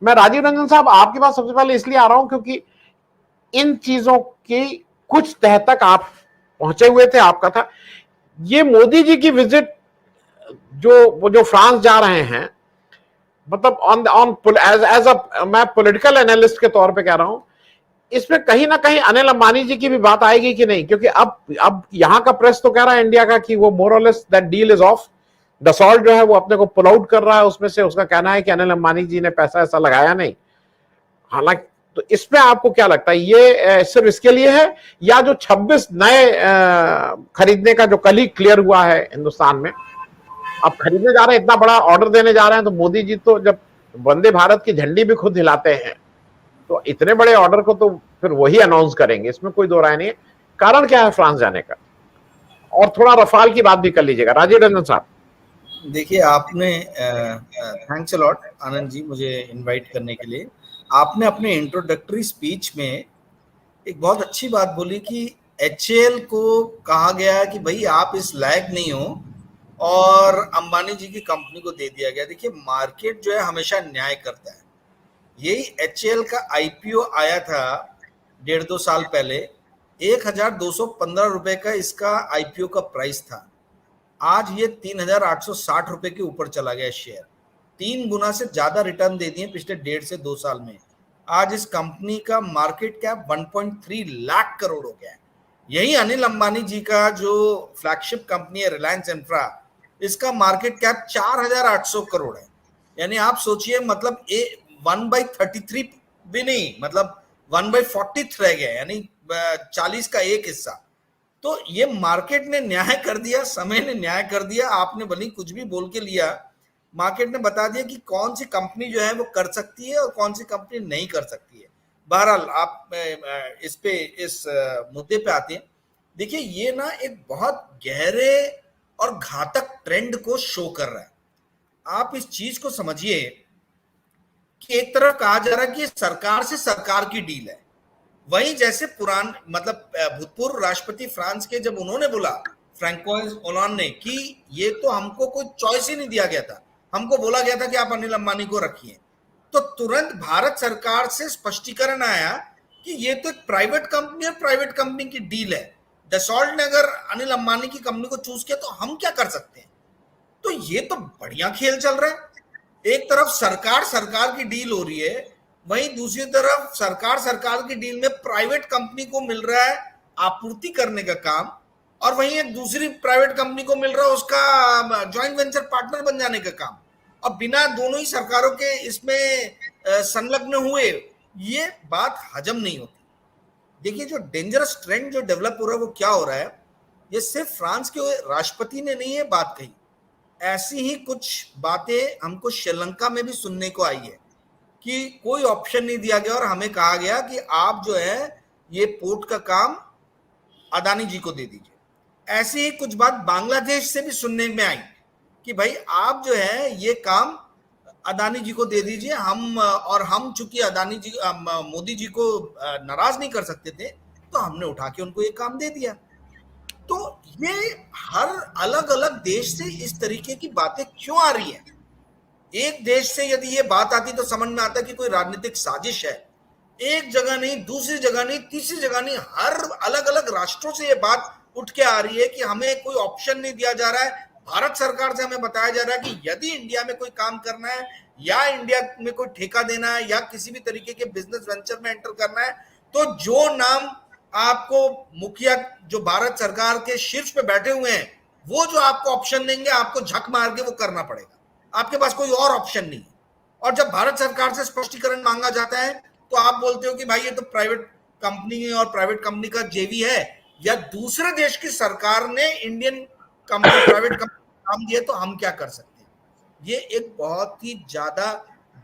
मैं राजीव रंजन साहब आपके पास सबसे पहले इसलिए आ रहा हूं क्योंकि इन चीजों की कुछ तह तक आप पहुंचे हुए थे, आपका था। ये मोदी जी की विजिट जो फ्रांस जा रहे हैं, मतलब ऑन ऑन एज अ मैं पॉलिटिकल एनालिस्ट के तौर पे कह रहा हूं, इसमें कहीं ना कहीं अनिल अंबानी जी की भी बात आएगी कि नहीं? क्योंकि अब यहां का प्रेस तो कह रहा है इंडिया का कि वो मोर और less that deal is of. Dassault जो है वो अपने को पुल आउट कर रहा है उसमें से। उसका कहना है कि अनिल अंबानी जी ने पैसा ऐसा लगाया नहीं। हालांकि तो इसमें आपको क्या लगता है, ये सिर्फ इसके लिए है, या जो 26 नए खरीदने का जो कल ही क्लियर हुआ है हिंदुस्तान में, अब खरीदने जा रहे हैं, इतना बड़ा ऑर्डर देने जा रहे हैं, तो मोदी जी तो जब वंदे भारत की झंडी भी खुद हिलाते हैं, तो इतने बड़े ऑर्डर को तो फिर वही अनाउंस करेंगे, इसमें कोई दो राय नहीं है। कारण क्या है फ्रांस जाने का? और थोड़ा रफाल की बात भी कर लीजिएगा राजीव रंजन साहब। देखिए, आपने थैंक्स अ लॉट आनंद जी मुझे इनवाइट करने के लिए। आपने अपने इंट्रोडक्टरी स्पीच में एक बहुत अच्छी बात बोली कि एचएएल को कहा गया कि भाई आप इस लायक नहीं हो, और अंबानी जी की कंपनी को दे दिया गया। देखिए, मार्केट जो है हमेशा न्याय करता है। यही एचएएल का आईपीओ आया था 1.5-2 साल पहले, 1215 रुपए का इसका आईपीओ का प्राइस था। आज ये 3860 रुपए के ऊपर चला गया शेयर। 3 गुना से ज्यादा रिटर्न दे दिए पिछले 1.5 से 2 साल में। आज इस कंपनी का मार्केट कैप 1.3 लाख करोड़ हो गया है। यही अनिल अंबानी जी का जो फ्लैगशिप कंपनी है रिलायंस इंफ्रा, इसका मार्केट कैप 4800 करोड़ है। यानी आप सोचिए, मतलब 1/33 भी नहीं, मतलब 1/40 रह गया, यानी 40 का एक हिस्सा। तो ये मार्केट ने न्याय कर दिया, समय ने न्याय कर दिया। आपने भले कुछ भी बोल के लिया, मार्केट ने बता दिया कि कौन सी कंपनी जो है वो कर सकती है और कौन सी कंपनी नहीं कर सकती है। बहरहाल, आप इस मुद्दे पे आते हैं। देखिए, ये ना एक बहुत गहरे और घातक ट्रेंड को शो कर रहा है। आप इस चीज को समझिए कि एक तरफ कहा जा रहा है कि सरकार से सरकार की डील है, वहीं जैसे मतलब भूतपूर्व राष्ट्रपति फ्रांस के जब उन्होंने बोला, फ्रैंकोइस ओलांद ने, कि ये तो हमको कोई चॉइस ही नहीं दिया गया था, हमको बोला गया था कि आप अनिल अंबानी को रखिए, तो तुरंत भारत सरकार से स्पष्टीकरण आया कि ये तो एक प्राइवेट कंपनी है, प्राइवेट कंपनी की डील है। डसॉल्ट ने अगर अनिल अंबानी की कंपनी को चूज किया तो हम क्या कर सकते हैं? तो ये तो बढ़िया खेल चल रहा है। एक तरफ सरकार सरकार की डील हो रही है, वहीं दूसरी तरफ सरकार सरकार की डील में प्राइवेट कंपनी को मिल रहा है आपूर्ति करने का काम, और वहीं एक दूसरी प्राइवेट कंपनी को मिल रहा है उसका जॉइंट वेंचर पार्टनर बन जाने का काम। और बिना दोनों ही सरकारों के इसमें संलग्न हुए ये बात हजम नहीं होती। देखिए, जो डेंजरस ट्रेंड जो डेवलप हो रहा है वो क्या हो रहा है, ये सिर्फ फ्रांस के राष्ट्रपति ने नहीं ये बात कही, ऐसी ही कुछ बातें हमको श्रीलंका में भी सुनने को आई है कि कोई ऑप्शन नहीं दिया गया और हमें कहा गया कि आप जो है ये पोर्ट का काम अदानी जी को दे दीजिए। ऐसी ही कुछ बात बांग्लादेश से भी सुनने में आई कि भाई आप जो है ये काम अदानी जी को दे दीजिए, हम चूंकि अदानी जी मोदी जी को नाराज नहीं कर सकते थे, तो हमने उठा के उनको ये काम दे दिया। तो ये हर अलग अलग देश से इस तरीके की बातें क्यों आ रही है? एक देश से यदि ये बात आती तो समझ में आता कि कोई राजनीतिक साजिश है। एक जगह नहीं, दूसरी जगह नहीं, तीसरी जगह नहीं, हर अलग अलग राष्ट्रों से ये बात उठ के आ रही है कि हमें कोई ऑप्शन नहीं दिया जा रहा है। भारत सरकार से हमें बताया जा रहा है कि यदि इंडिया में कोई काम करना है, या इंडिया में कोई ठेका देना है, या किसी भी तरीके के बिजनेस वेंचर में एंटर करना है, तो जो नाम आपको मुखिया जो भारत सरकार के शीर्ष पे बैठे हुए हैं, वो जो आपको ऑप्शन देंगे, आपको झक मार के वो करना पड़ेगा। आपके पास कोई और ऑप्शन नहीं है। और जब भारत सरकार से स्पष्टीकरण मांगा जाता है तो आप बोलते हो कि भाई ये तो प्राइवेट कंपनी है और प्राइवेट कंपनी का जेवी है, या दूसरे देश की सरकार ने इंडियन कंपनी प्राइवेट कंपनी काम दिया, तो हम क्या कर सकते हैं? ये एक बहुत ही ज्यादा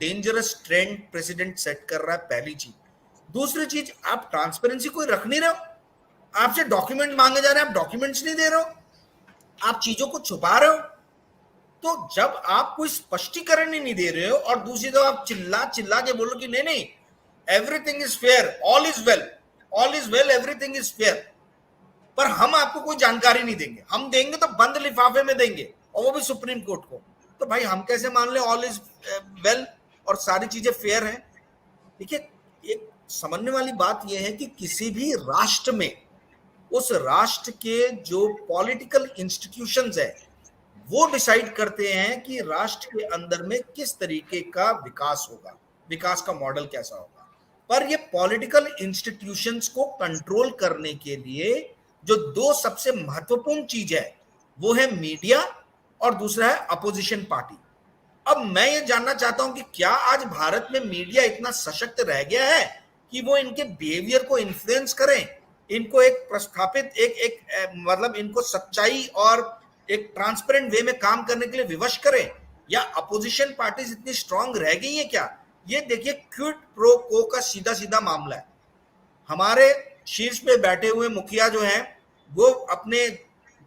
डेंजरस ट्रेंड प्रेसिडेंट सेट कर रहा है, पहली चीज। दूसरी चीज, आप ट्रांसपेरेंसी कोई रख नहीं रहे हो। आपसे डॉक्यूमेंट मांगे जा रहे हैं, आप डॉक्यूमेंट्स नहीं दे रहे हो, आप चीजों को छुपा रहे हो। तो जब आप कोई स्पष्टीकरण ही नहीं दे रहे हो और दूसरी तरफ आप चिल्ला चिल्ला के बोलो कि नहीं नहीं everything is fair, all is well, all is well, everything is fair, पर हम आपको कोई जानकारी नहीं देंगे, हम देंगे तो बंद लिफाफे में देंगे, और वो भी सुप्रीम कोर्ट को, तो भाई हम कैसे मान ले ऑल इज वेल? और सारी चीजें फेयर हैं। देखिए, एक समझने वाली बात यह है कि किसी भी राष्ट्र में उस राष्ट्र के जो पॉलिटिकल इंस्टीट्यूशंस है वो डिसाइड करते हैं कि राष्ट्र के अंदर में किस तरीके का विकास होगा, विकास का मॉडल कैसा होगा। पर ये पॉलिटिकल इंस्टीट्यूशंस को कंट्रोल करने के लिए जो दो सबसे महत्वपूर्ण चीज है वो है मीडिया और दूसरा है अपोजिशन पार्टी। अब मैं ये जानना चाहता हूं कि क्या आज भारत में मीडिया इतना सशक्त रह गया है कि वो इनके बिहेवियर को इन्फ्लुएंस करें, इनको एक प्रस्थापित मतलब इनको सच्चाई और एक ट्रांसपेरेंट वे में काम करने के लिए विवश करें, या अपोजिशन पार्टीज इतनी स्ट्रांग रह गई है क्या? ये देखिए, क्विड प्रो को का सीधा सीधा मामला है। हमारे शीर्ष पे बैठे हुए मुखिया जो हैं वो अपने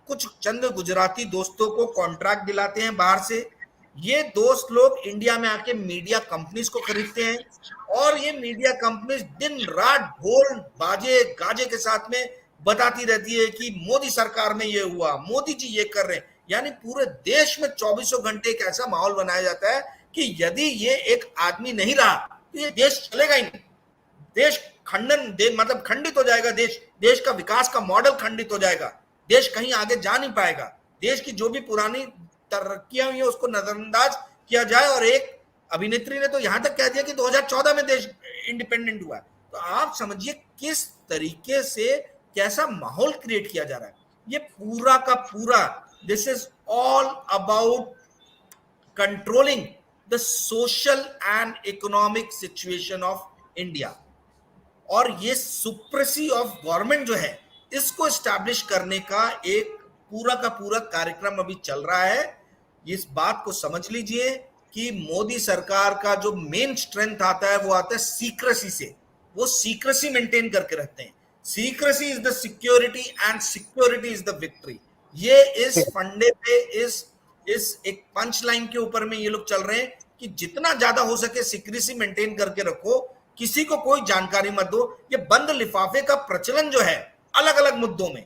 कुछ चंद गुजराती दोस्तों को कॉन्ट्रैक्ट दिलाते हैं बाहर से। ये दोस्त लोग इंडिया में आके मीडिया कंपनीज को खरीदते हैं और ये मीडिया कंपनीज दिन रात ढोल बाजे गाजे के साथ में बताती रहती है कि मोदी सरकार में ये हुआ, मोदी जी ये कर रहे हैं। यानी पूरे देश में 24 घंटे एक ऐसा माहौल बनाया जाता है कि यदि ये एक आदमी नहीं रहा तो ये देश चलेगा ही नहीं। देश मतलब खंडित हो जाएगा। देश का विकास का मॉडल खंडित हो जाएगा। देश कहीं आगे जा नहीं पाएगा। देश की जो भी पुरानी तरक्कियां हुई है उसको नजरअंदाज किया जाए। और एक अभिनेत्री ने तो यहां तक कह दिया कि 2014 में देश इंडिपेंडेंट हुआ। तो आप समझिए किस तरीके से कैसा माहौल क्रिएट किया जा रहा है। ये पूरा का पूरा this is all about controlling the social and economic situation of India. और ये सुप्रेसी ऑफ गवर्नमेंट जो है इसको एस्टैब्लिश करने का एक पूरा का पूरा कार्यक्रम अभी चल रहा है। इस बात को समझ लीजिए कि मोदी सरकार का जो मेन स्ट्रेंथ आता है वो आता है सीक्रेसी से। वो सीक्रेसी मेंटेन करके रखते हैं। Secrecy is the security and security is the victory. ये इस फंडे पे इस एक पंच लाइन के ऊपर में ये लोग चल रहे हैं कि जितना ज्यादा हो सके सीक्रेसी मेंटेन करके रखो, किसी को कोई जानकारी मत दो। ये बंद लिफाफे का प्रचलन जो है अलग अलग मुद्दों में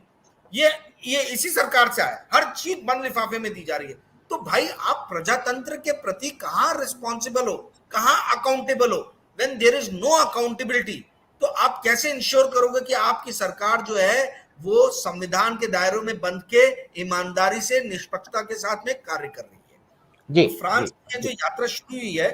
ये इसी सरकार से आया। हर चीज बंद लिफाफे में दी जा रही है। तो भाई आप प्रजातंत्र के प्रति कहां रिस्पॉन्सिबल हो, कहां अकाउंटेबल हो? When there is no accountability तो आप कैसे इंश्योर करोगे कि आपकी सरकार जो है वो संविधान के दायरों में बंध के ईमानदारी से निष्पक्षता के साथ में कार्य कर रही है? जी, तो फ्रांस में जो यात्रा शुरू हुई है,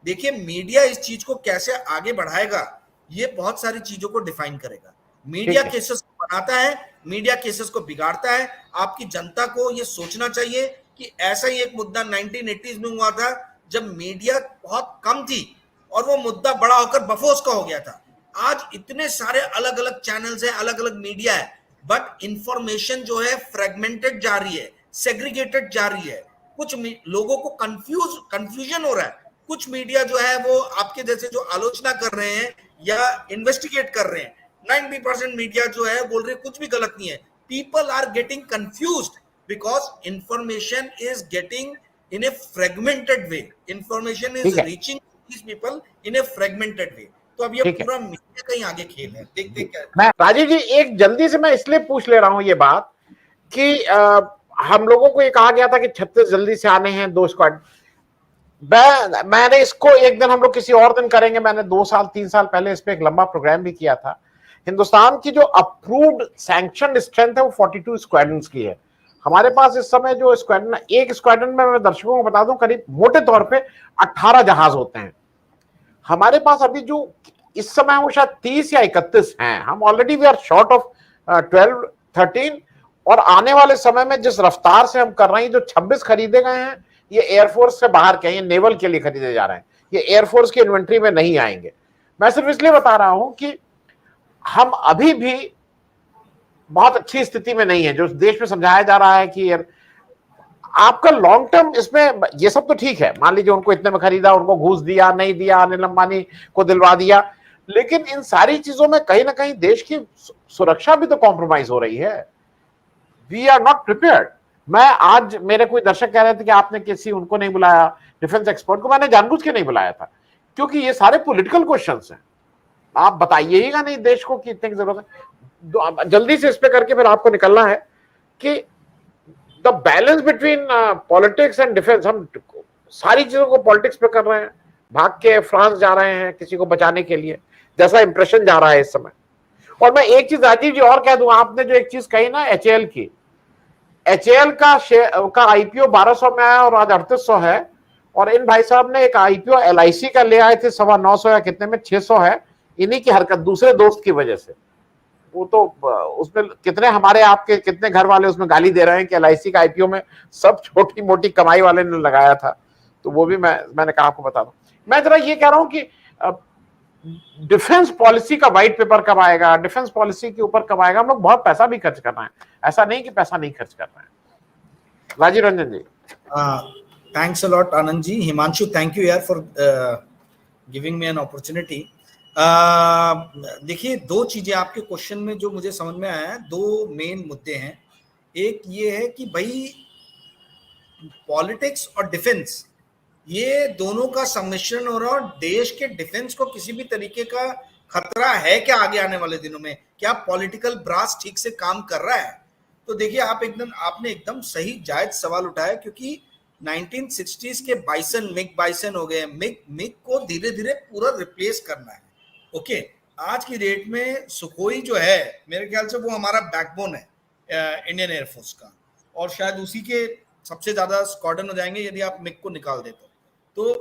देखिए मीडिया इस चीज को कैसे आगे बढ़ाएगा ये बहुत सारी चीजों को डिफाइन करेगा। मीडिया केसेस को बनाता है, मीडिया केसेस को बिगाड़ता है। आपकी जनता को ये सोचना चाहिए कि ऐसा ही एक मुद्दा 1980s में हुआ था जब मीडिया बहुत कम थी और वो मुद्दा बड़ा होकर बफोस का हो गया था। आज इतने सारे अलग अलग चैनल्स हैं, अलग अलग मीडिया है, बट इंफॉर्मेशन जो है फ्रेगमेंटेड जा रही है, सेग्रीगेटेड जा रही है। कुछ लोगों को कंफ्यूजन हो रहा है। कुछ मीडिया जो है वो आपके जैसे जो आलोचना कर रहे हैं या इन्वेस्टिगेट कर रहे हैं। 90% मीडिया जो है बोल रहे कुछ भी गलत नहीं है। People are getting confused because information is getting in a fragmented way. Information is reaching these people in a fragmented way. तो अब ये पूरा मीडिया का ही आगे खेल है। देखते क्या। मैं राजीव जी एक जल्दी से मैं इसलिए पूछ ले रहा हूं ये बात कि हम लोगों को ये कहा गया था कि 36 जल्दी से आने हैं 2 स्क्वाड। मैंने इसको एक दिन हम लोग किसी और दिन करेंगे। मैंने 2-3 साल पहले इस पे एक लंबा प्रोग्राम भी किया था। हिंदुस्तान की जो अप्रूव्ड सैंक्शन स्ट्रेंथ है वो 42 स्क्वाड्रन्स की है। हमारे पास इस समय जो स्क्वाड्रन, एक स्क्वाड्रन में मैं दर्शकों को बता दूं करीब मोटे तौर पे 18 जहाज होते हैं। हमारे पास अभी जो इस समय वो शायद 30 या 31 हैं। हम already we are short of 12-13। और आने वाले समय में जिस रफ्तार से हम कर रहे हैं, जो 26 खरीदे गए हैं ये एयरफोर्स से बाहर के, ये नेवल के लिए खरीदे जा रहे हैं, ये एयरफोर्स की इन्वेंट्री में नहीं आएंगे। मैं सिर्फ इसलिए बता रहा हूं कि हम अभी भी बहुत अच्छी स्थिति में नहीं है। जो देश में समझाया जा रहा है कि आपका लॉन्ग टर्म इसमें ये सब तो ठीक है, मान लीजिए उनको इतने में खरीदा, उनको घूस दिया, नहीं दिया, अनिल अंबानी को दिलवा दिया, लेकिन इन सारी चीजों में कहीं ना कहीं देश की सुरक्षा भी तो कॉम्प्रोमाइज हो रही है। We are not prepared. मैं आज मेरे कोई दर्शक कह रहे थे कि आपने किसी उनको नहीं बुलाया, डिफेंस एक्सपर्ट को। मैंने जानबूझ के नहीं बुलाया था क्योंकि ये सारे पॉलिटिकल क्वेश्चंस हैं। आप बताइएगा नहीं देश को कि इतने की जरूरत है। जल्दी से इस पे करके फिर आपको निकलना है कि the balance between politics and defence. हम सारी चीजों को पॉलिटिक्स पे कर रहे हैं, भाग के फ्रांस जा रहे हैं किसी को बचाने के लिए, जैसा इंप्रेशन जा रहा है इस समय। और मैं एक चीज राजीव जी और कह दूं, आपने जो एक चीज कही ना एचएएल की, एचएएल का शेयर का आईपीओ 1200 में आया और आज 3800 है। और इन भाई साहब ने एक आईपीओ एलआईसी का ले आए थे 950 या कितने में, 600 है। इन्हीं की हरकत, दूसरे दोस्त की वजह से। वो तो उसमें कितने हमारे आपके कितने घर वाले उसमें गाली दे रहे हैं कि एलआईसी का आईपीओ में सब छोटी मोटी कमाई वाले ने लगाया था। तो वो भी मैंने कहा आपको बता दूं। मैं जरा ये कह रहा हूं कि डिफेंस पॉलिसी का व्हाइट पेपर कब आएगा, डिफेंस पॉलिसी के ऊपर कब आएगा। हम लोग बहुत पैसा भी खर्च कर रहे हैं, ऐसा नहीं कि पैसा नहीं खर्च कर रहे हैं। Rajiv Ranjan ji. Thanks a lot Anand ji. Himanshu, thank you यार for giving me an opportunity. देखिए, दो चीजें आपके क्वेश्चन में जो मुझे समझ में आया है, दो मेन मुद्दे हैं। एक ये है कि भाई पॉलिटिक्स और डिफेंस, ये दोनों का सम्मिश्रण हो रहा है, और देश के डिफेंस को किसी भी तरीके का खतरा है क्या आगे आने वाले दिनों में? क्या पॉलिटिकल ब्रास ठीक से काम कर रहा है? तो देखिए, आपने एकदम सही जायज सवाल उठाया, क्योंकि 1960s के बाइसन, मिग बाइसन हो गए, मिग को धीरे धीरे पूरा रिप्लेस करना है। ओके, आज की डेट में सुखोई जो है, मेरे ख्याल से वो हमारा बैकबोन है इंडियन एयरफोर्स का, और शायद उसी के सबसे ज्यादा स्क्वाड्रन हो जाएंगे यदि आप मिग को निकाल दे तो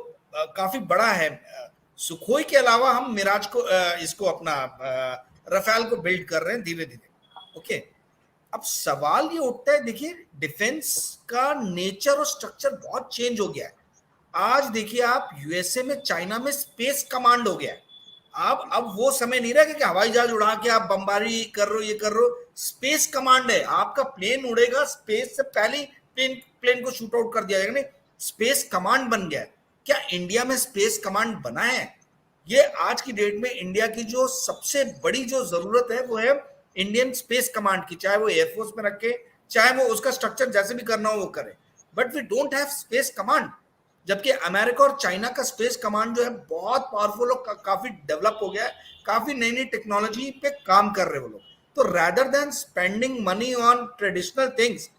काफी बड़ा है। सुखोई के अलावा हम मिराज को इसको अपना रफेल को बिल्ड कर रहे हैं धीरे धीरे। ओके, अब सवाल ये उठता है, देखिए डिफेंस का नेचर और स्ट्रक्चर बहुत चेंज हो गया है। आज देखिए आप, यूएसए में, चाइना में स्पेस कमांड हो गया है। अब वो समय नहीं रहा कि हवाई जहाज उड़ा के आप बमबारी कर रहे हो, ये कर रहे हो। स्पेस कमांड है, आपका प्लेन उड़ेगा, स्पेस से पहले प्लेन को शूट आउट कर दिया जाएगा। नहीं, स्पेस कमांड बन गया है। क्या इंडिया में स्पेस कमांड बना है? ये आज की डेट में इंडिया की जो सबसे बड़ी जो जरूरत है वो है इंडियन स्पेस कमांड की, चाहे वो एयरफोर्स में रखे, चाहे वो उसका स्ट्रक्चर जैसे भी करना हो वो करे, but we don't have space command. जबकि अमेरिका और चाइना का स्पेस कमांड जो है बहुत पावरफुल और काफी डेवलप हो गया है, काफी नई नई टेक्नोलॉजी पे काम कर रहे हैं वो लोग। तो rather than spending money on traditional things,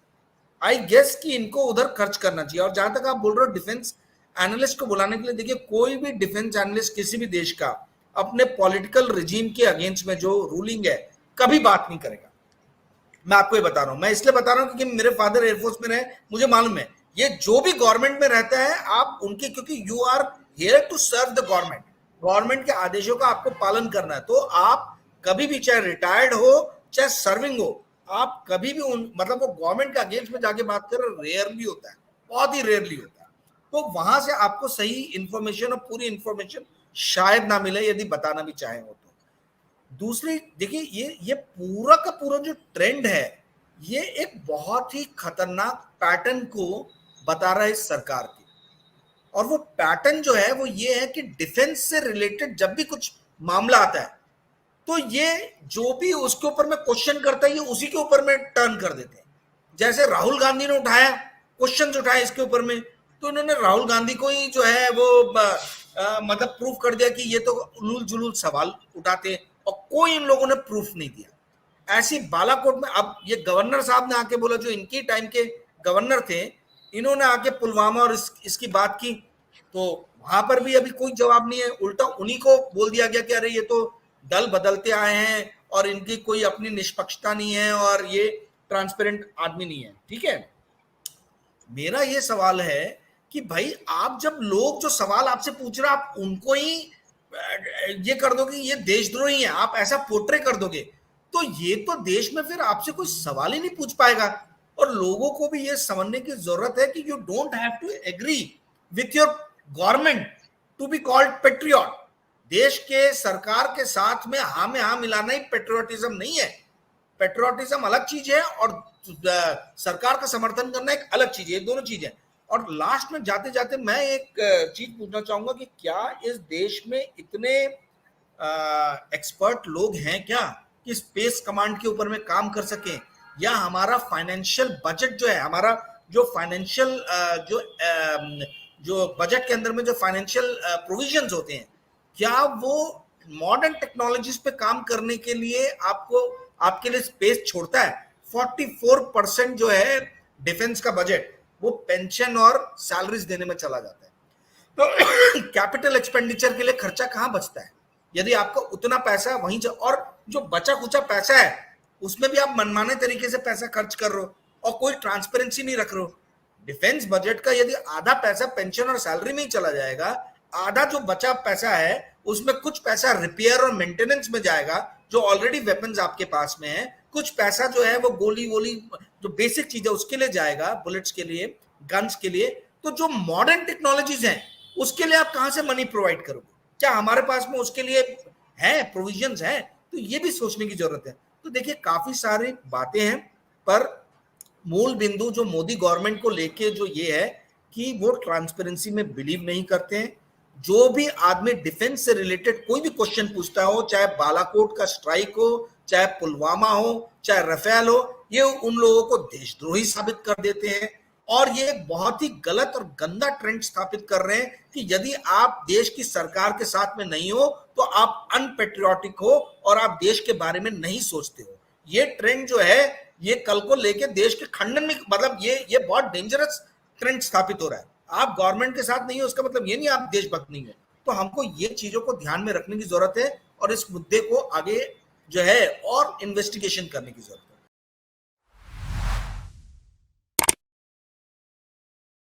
I guess कि इनको उधर खर्च करना चाहिए। और जहां तक आप बोल रहे हो डिफेंस एनालिस्ट को बुलाने के लिए, देखिए कोई भी डिफेंस एनालिस्ट किसी भी देश का अपने पॉलिटिकल रिजीम के अगेंस्ट में जो रूलिंग है कभी बात नहीं करेगा। मैं आपको ये बता रहा हूं, मैं इसलिए बता रहा हूं क्योंकि मेरे फादर एयरफोर्स में रहे, मुझे मालूम है। ये जो भी गवर्नमेंट में रहता है, आप उनके, क्योंकि you are here to serve the government, government के आदेशों का आपको पालन करना है। तो आप कभी भी, चाहे रिटायर्ड हो चाहे सर्विंग हो, आप कभी भी मतलब वो गवर्नमेंट के अगेंस्ट में जाके बात कर, रेयरली होता है, बहुत ही रेयरली होता है। तो वहां से आपको सही इंफॉर्मेशन और पूरी इंफॉर्मेशन शायद ना मिले यदि बताना भी चाहे हो तो। दूसरी, देखिए ये पूरा का पूरा जो ट्रेंड है, ये एक बहुत ही खतरनाक पैटर्न को बता रहा है इस सरकार की। और वो पैटर्न जो है वो ये है कि डिफेंस से रिलेटेड जब भी कुछ मामला आता है, तो ये जो भी उसके ऊपर में क्वेश्चन करता है, ये उसी के ऊपर में टर्न कर देते हैं। जैसे राहुल गांधी ने उठाया, क्वेश्चन उठाए इसके ऊपर में, तो इन्होंने राहुल गांधी को ही जो है वो मतलब प्रूफ कर दिया कि ये तो उलूल जुलूल सवाल उठाते हैं, और कोई इन लोगों ने प्रूफ नहीं दिया। ऐसी बालाकोट में अब ये गवर्नर साहब ने आके बोला, जो इनके टाइम के गवर्नर थे, इन्होंने आके पुलवामा और इसकी बात की, तो वहां पर भी अभी कोई जवाब नहीं है। उल्टा उन्हीं को बोल दिया गया कि अरे ये तो दल बदलते आए हैं और इनकी कोई अपनी निष्पक्षता नहीं है और ये ट्रांसपेरेंट आदमी नहीं है। ठीक है, मेरा ये सवाल है कि भाई आप जब लोग जो सवाल आपसे पूछ रहे हैं, आप उनको ही ये कर दोगे ये देशद्रोही है, आप ऐसा पोर्ट्रे कर दोगे, तो ये तो देश में फिर आपसे कोई सवाल ही नहीं पूछ पाएगा। और लोगों को भी ये समझने की जरूरत है कि you don't have to agree with your government to be called patriot. देश के सरकार के साथ में हाँ मिलाना ही पेट्रियोटिज्म नहीं है। पेट्रियोटिज्म अलग चीज है और सरकार का समर्थन करना एक अलग चीज है, दोनों चीजें। और लास्ट में जाते जाते मैं एक चीज पूछना चाहूंगा कि क्या इस देश में इतने एक्सपर्ट लोग हैं क्या कि स्पेस कमांड के ऊपर में काम कर सके, या हमारा फाइनेंशियल बजट जो है, हमारा जो फाइनेंशियल जो बजट के अंदर में जो फाइनेंशियल प्रोविजंस होते हैं, क्या वो मॉडर्न टेक्नोलॉजीज पे काम करने के लिए आपके लिए स्पेस छोड़ता है? 44% जो है डिफेंस का बजट वो पेंशन और सैलरीज देने में चला जाता है। तो कैपिटल एक्सपेंडिचर के लिए खर्चा कहां बचता है? यदि आपको उतना पैसा वहीं और जो बचा कुचा पैसा है उसमें भी आप मनमाने तरीके से पैसा खर्च कर रहे हो और कोई ट्रांसपेरेंसी नहीं रख रहे हो। डिफेंस बजट का यदि आधा पैसा पेंशन और सैलरी में ही चला जाएगा, आधा जो बचा पैसा है उसमें कुछ पैसा रिपेयर और मेंटेनेंस में जाएगा जो ऑलरेडी वेपन्स आपके पास में है, कुछ पैसा जो है वो गोली वोली जो बेसिक चीज है उसके लिए जाएगा, बुलेट्स के लिए, गन्स के लिए। तो जो मॉडर्न टेक्नोलॉजीज हैं उसके लिए आप कहां से मनी प्रोवाइड करोगे? क्या हमारे पास में उसके लिए है प्रोविजंस है? तो ये भी सोचने की जरूरत है। तो देखिए काफी सारी बातें हैं, पर मूल बिंदु जो मोदी गवर्नमेंट को लेके जो ये है कि वो ट्रांसपेरेंसी में बिलीव नहीं करते हैं। जो भी आदमी डिफेंस से रिलेटेड कोई भी क्वेश्चन पूछता हो, चाहे बालाकोट का स्ट्राइक हो, चाहे पुलवामा हो, चाहे रफेल हो, ये उन लोगों को देशद्रोही साबित कर देते हैं। और ये बहुत ही गलत और गंदा ट्रेंड स्थापित कर रहे हैं कि यदि आप देश की सरकार के साथ में नहीं हो तो आप अनपेट्रियोटिक हो और आप देश के बारे में नहीं सोचते हो। ये ट्रेंड जो है ये कल को लेके देश के खंडन में, मतलब ये बहुत डेंजरस ट्रेंड स्थापित हो रहा है। आप गवर्नमेंट के साथ नहीं हो उसका मतलब ये नहीं आप देशभक्त नहीं हो। तो हमको ये चीजों को ध्यान में रखने की जरूरत है और इस मुद्दे को आगे जो है और इन्वेस्टिगेशन करने की जरूरत है।